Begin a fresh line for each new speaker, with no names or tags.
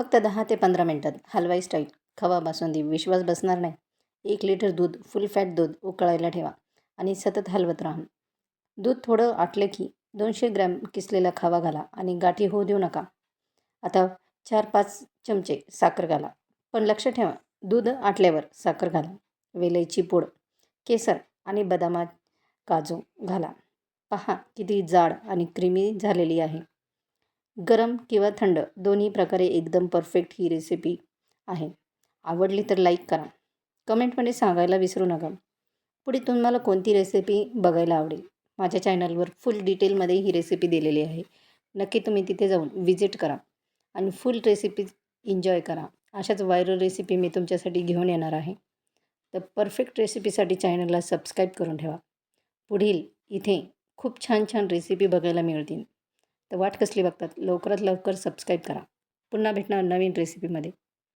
फक्त 10 ते 15 मिनिटात हलवाई स्टाईल खवा बासुंदी. विश्वास बसणार नाही. 1 लिटर दूध, फुल फॅट दूध उकळायला ठेवा आणि सतत हलवत राहा. दूध थोडं आटलं की 200 ग्रॅम किसलेला खवा घाला आणि गाठी होऊ देऊ नका. आता 4-5 चमचे साखर घाला. पण लक्ष ठेवा, दूध आटल्यावर साखर घाला. वेलची पूड, केसर आणि बदामात काजू घाला. पहा किती जाड आणि क्रीमी झालेली आहे. गरम किंवा थंड दोन्ही प्रकारे एकदम परफेक्ट ही रेसिपी आहे. आवडली तर लाईक करा. कमेंटमध्ये सांगायला विसरू नका. पुढे तुम्हाला कोणती रेसिपी बघायला आवडेल. माझ्या चॅनलवर फुल डिटेलमध्ये ही रेसिपी दिलेली आहे. नक्की तुम्ही तिथे जाऊन व्हिजिट करा आणि फुल रेसिपी एन्जॉय करा. अशाच व्हायरल रेसिपी मी तुमच्यासाठी घेऊन येणार आहे. तर परफेक्ट रेसिपीसाठी चॅनलला सबस्क्राईब करून ठेवा. पुढील इथे खूप छान छान रेसिपी बघायला मिळतील. तर वाट कसली बघतात, लवकरात लवकर सबस्क्राईब करा. पुन्हा भेटणार नवीन रेसिपीमध्ये.